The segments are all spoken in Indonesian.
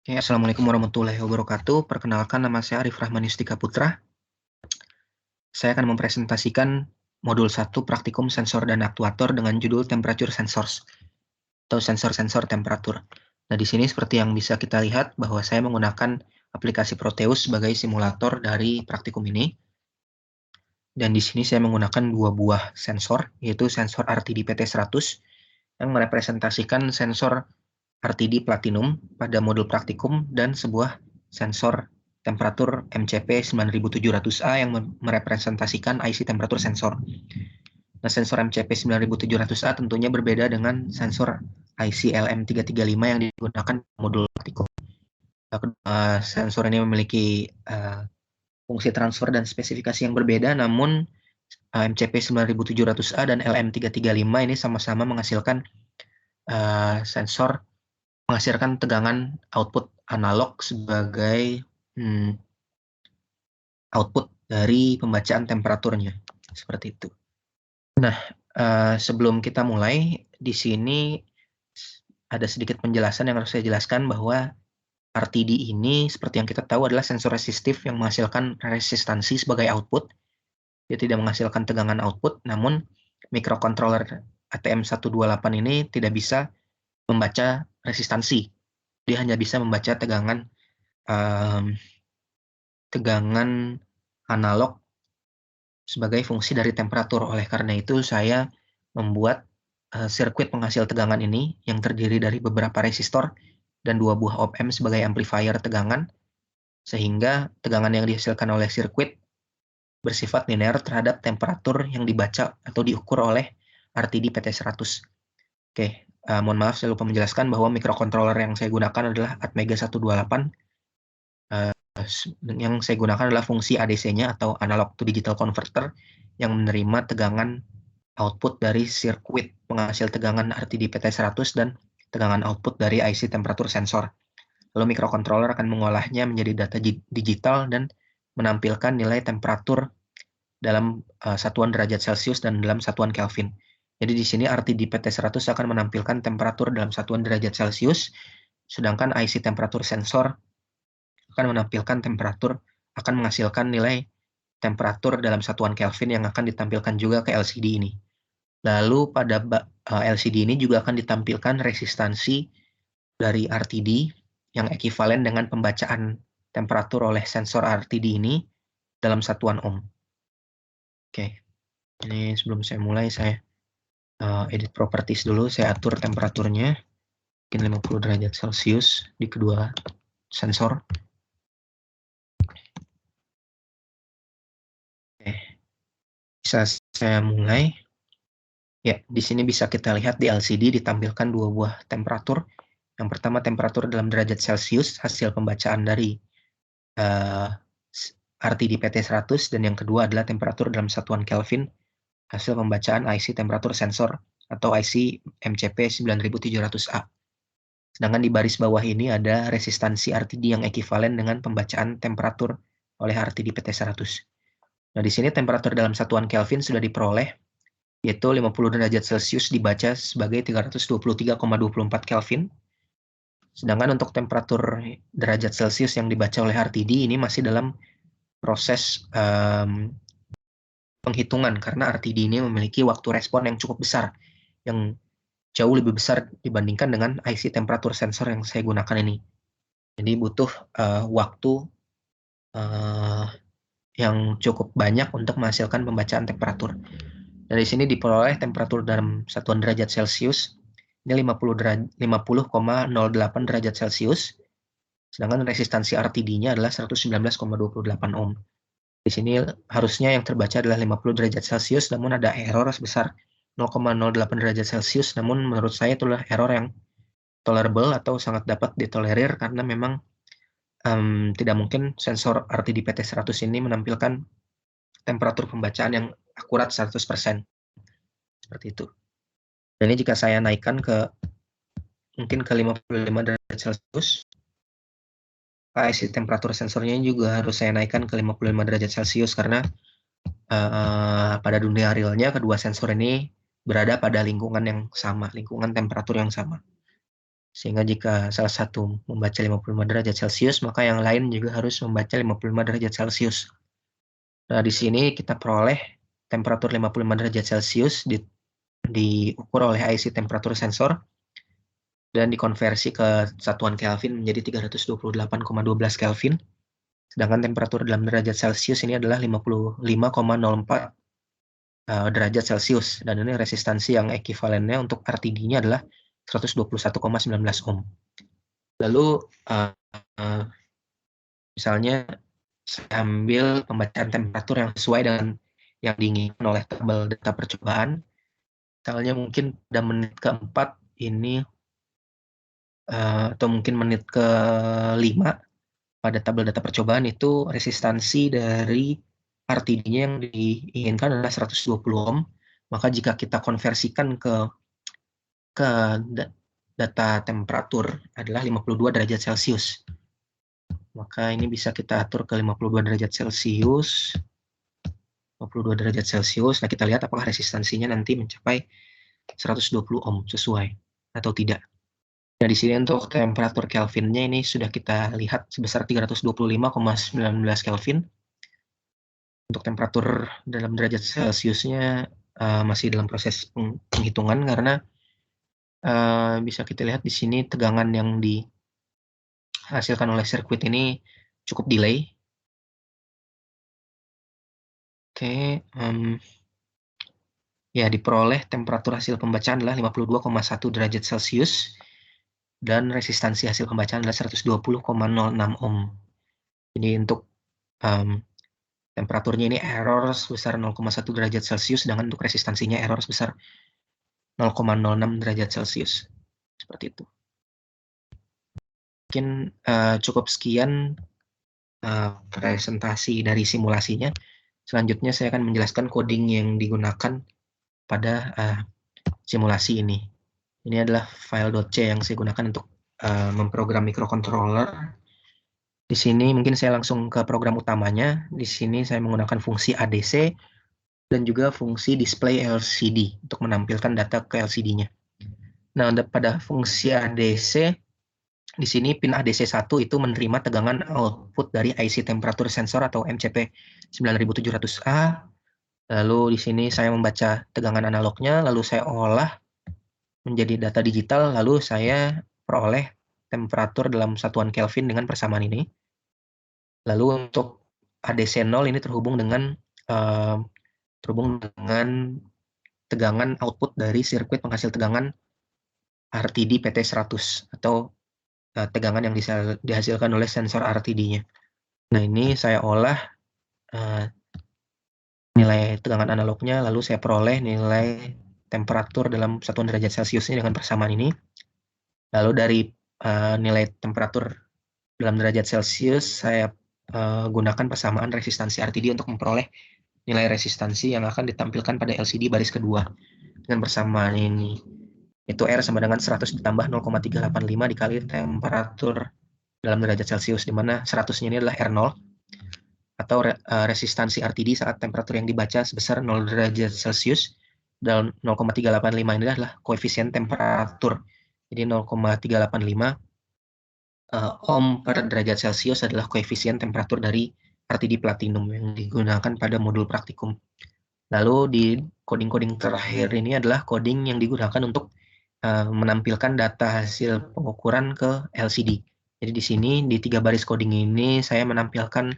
Oke, Assalamualaikum warahmatullahi wabarakatuh. Perkenalkan, nama saya Arif Rahman Yustika Putra. Saya akan mempresentasikan modul 1 praktikum sensor dan aktuator dengan judul Temperature Sensors atau sensor-sensor temperatur. Nah, di sini seperti yang bisa kita lihat bahwa saya menggunakan aplikasi Proteus sebagai simulator dari praktikum ini. Dan di sini saya menggunakan dua buah sensor, yaitu sensor RTD PT100 yang merepresentasikan sensor RTD Platinum pada modul praktikum dan sebuah sensor temperatur MCP 9700A yang merepresentasikan IC temperatur sensor. Nah, sensor MCP 9700A tentunya berbeda dengan sensor IC LM335 yang digunakan modul praktikum. Sensor ini memiliki fungsi transfer dan spesifikasi yang berbeda, namun MCP 9700A dan LM335 ini sama-sama menghasilkan menghasilkan tegangan output analog sebagai output dari pembacaan temperaturnya, seperti itu. Nah, sebelum kita mulai, di sini ada sedikit penjelasan yang harus saya jelaskan bahwa RTD ini seperti yang kita tahu adalah sensor resistif yang menghasilkan resistansi sebagai output. Dia tidak menghasilkan tegangan output, namun microcontroller ATM128 ini tidak bisa membaca resistansi. Dia hanya bisa membaca tegangan analog sebagai fungsi dari temperatur. Oleh karena itu, saya membuat sirkuit penghasil tegangan ini yang terdiri dari beberapa resistor dan dua buah op-amp sebagai amplifier tegangan, sehingga tegangan yang dihasilkan oleh sirkuit bersifat linear terhadap temperatur yang dibaca atau diukur oleh RTD PT100. Oke, mohon maaf saya lupa menjelaskan bahwa microcontroller yang saya gunakan adalah Atmega 128. Yang saya gunakan adalah fungsi ADC-nya atau analog to digital converter yang menerima tegangan output dari sirkuit penghasil tegangan RTD PT100 dan tegangan output dari IC temperatur sensor. Lalu microcontroller akan mengolahnya menjadi data digital dan menampilkan nilai temperatur dalam satuan derajat Celcius dan dalam satuan Kelvin. Jadi di sini RTD PT100 akan menampilkan temperatur dalam satuan derajat Celcius, sedangkan IC temperatur sensor akan menampilkan akan menghasilkan nilai temperatur dalam satuan Kelvin yang akan ditampilkan juga ke LCD ini. Lalu pada LCD ini juga akan ditampilkan resistansi dari RTD yang ekivalen dengan pembacaan temperatur oleh sensor RTD ini dalam satuan ohm. Oke, ini sebelum saya mulai, saya edit properties dulu, saya atur temperaturnya, mungkin 50 derajat Celcius di kedua sensor. Oke, bisa saya mulai. Ya, di sini bisa kita lihat di LCD ditampilkan dua buah temperatur. Yang pertama temperatur dalam derajat Celcius, hasil pembacaan dari RTD PT100, dan yang kedua adalah temperatur dalam satuan Kelvin, hasil pembacaan IC temperatur sensor atau IC MCP 9700A. Sedangkan di baris bawah ini ada resistansi RTD yang ekivalen dengan pembacaan temperatur oleh RTD PT100. Nah, di sini temperatur dalam satuan Kelvin sudah diperoleh, yaitu 50 derajat Celcius dibaca sebagai 323,24 Kelvin. Sedangkan untuk temperatur derajat Celcius yang dibaca oleh RTD ini masih dalam proses penghitungan, karena RTD ini memiliki waktu respon yang cukup besar, yang jauh lebih besar dibandingkan dengan IC temperatur sensor yang saya gunakan ini. Jadi butuh waktu yang cukup banyak untuk menghasilkan pembacaan temperatur. Dari sini diperoleh temperatur dalam satuan derajat Celcius ini 50,08 derajat Celcius, sedangkan resistansi RTD-nya adalah 119,28 ohm. Di sini harusnya yang terbaca adalah 50 derajat Celcius, namun ada error sebesar 0,08 derajat Celcius, namun menurut saya itu adalah error yang tolerable atau sangat dapat ditolerir, karena memang tidak mungkin sensor RTD PT100 ini menampilkan temperatur pembacaan yang akurat 100%. Seperti itu. Dan ini jika saya naikkan mungkin ke 55 derajat Celcius, IC temperatur sensornya juga harus saya naikkan ke 55 derajat Celcius, karena pada dunia realnya kedua sensor ini berada pada lingkungan yang sama, lingkungan temperatur yang sama. Sehingga jika salah satu membaca 55 derajat Celcius, maka yang lain juga harus membaca 55 derajat Celcius. Nah, di sini kita peroleh temperatur 55 derajat Celcius diukur oleh IC temperatur sensor dan dikonversi ke satuan Kelvin menjadi 328,12 Kelvin. Sedangkan temperatur dalam derajat Celcius ini adalah 55,04 derajat Celcius. Dan ini resistansi yang ekivalennya untuk RTD-nya adalah 121,19 ohm. Lalu misalnya saya ambil pembacaan temperatur yang sesuai dengan yang diinginkan oleh tabel data percobaan. Misalnya mungkin pada menit keempat ini atau mungkin menit ke-5 pada tabel data percobaan itu resistansi dari RTD-nya yang diinginkan adalah 120 ohm. Maka jika kita konversikan ke data temperatur adalah 52 derajat Celcius. Maka ini bisa kita atur ke 52 derajat Celcius. 52 derajat Celcius. Nah, kita lihat apakah resistansinya nanti mencapai 120 ohm sesuai atau tidak. Nah, di sini untuk temperatur Kelvinnya ini sudah kita lihat sebesar 325,19 Kelvin. Untuk temperatur dalam derajat Celciusnya masih dalam proses penghitungan karena bisa kita lihat di sini tegangan yang dihasilkan oleh sirkuit ini cukup delay. Oke, ya diperoleh temperatur hasil pembacaan adalah 52,1 derajat Celcius dan resistansi hasil pembacaan adalah 120,06 ohm. Jadi untuk temperaturnya ini error sebesar 0,1 derajat Celcius, sedangkan untuk resistansinya error sebesar 0,06 derajat Celcius. Seperti itu. Mungkin cukup sekian presentasi dari simulasinya. Selanjutnya saya akan menjelaskan coding yang digunakan pada simulasi ini. Ini adalah file .c yang saya gunakan untuk memprogram microcontroller. Di sini mungkin saya langsung ke program utamanya. Di sini saya menggunakan fungsi ADC dan juga fungsi display LCD untuk menampilkan data ke LCD-nya. Nah, pada fungsi ADC, di sini pin ADC1 itu menerima tegangan output dari IC temperatur sensor atau MCP 9700A. Lalu di sini saya membaca tegangan analognya, lalu saya olah menjadi data digital, lalu saya peroleh temperatur dalam satuan Kelvin dengan persamaan ini. Lalu untuk ADC0 ini terhubung dengan tegangan output dari sirkuit penghasil tegangan RTD PT100 atau tegangan yang dihasilkan oleh sensor RTD-nya. Nah, ini saya olah nilai tegangan analognya, lalu saya peroleh nilai temperatur dalam satuan derajat Celcius ini dengan persamaan ini. Lalu dari nilai temperatur dalam derajat Celcius, saya gunakan persamaan resistansi RTD untuk memperoleh nilai resistansi yang akan ditampilkan pada LCD baris kedua. Dengan persamaan ini, itu R sama dengan 100 ditambah 0,385 dikali temperatur dalam derajat Celcius, di mana 100-nya ini adalah R0, atau resistansi RTD saat temperatur yang dibaca sebesar 0 derajat Celcius, dan 0,385 ini adalah koefisien temperatur. Jadi 0,385 ohm per derajat Celcius adalah koefisien temperatur dari RTD platinum yang digunakan pada modul praktikum. Lalu di coding-coding terakhir ini adalah coding yang digunakan untuk menampilkan data hasil pengukuran ke LCD. Jadi di sini di 3 baris coding ini saya menampilkan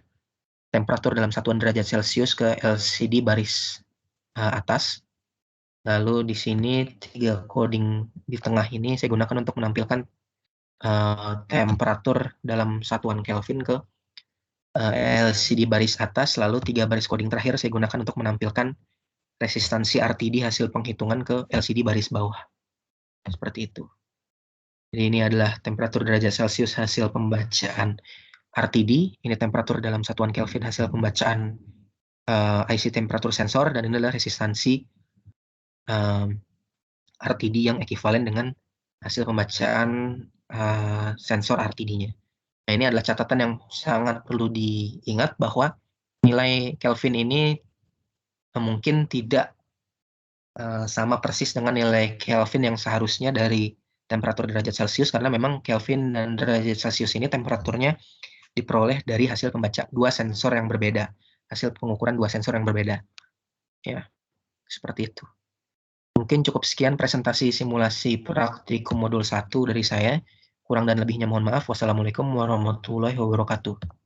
temperatur dalam satuan derajat Celcius ke LCD baris atas. Lalu di sini 3 coding di tengah ini saya gunakan untuk menampilkan temperatur dalam satuan Kelvin ke LCD baris atas. Lalu 3 baris coding terakhir saya gunakan untuk menampilkan resistansi RTD hasil penghitungan ke LCD baris bawah. Seperti itu. Jadi ini adalah temperatur derajat Celcius hasil pembacaan RTD, ini temperatur dalam satuan Kelvin hasil pembacaan IC temperatur sensor, dan ini adalah resistansi RTD yang ekivalen dengan hasil pembacaan sensor RTD-nya. Nah, ini adalah catatan yang sangat perlu diingat bahwa nilai Kelvin ini mungkin tidak sama persis dengan nilai Kelvin yang seharusnya dari temperatur derajat Celcius karena memang Kelvin dan derajat Celcius ini temperaturnya diperoleh dari hasil pembaca dua sensor yang berbeda, hasil pengukuran dua sensor yang berbeda. Ya, seperti itu. Mungkin cukup sekian presentasi simulasi praktikum modul 1 dari saya. Kurang dan lebihnya mohon maaf. Wassalamualaikum warahmatullahi wabarakatuh.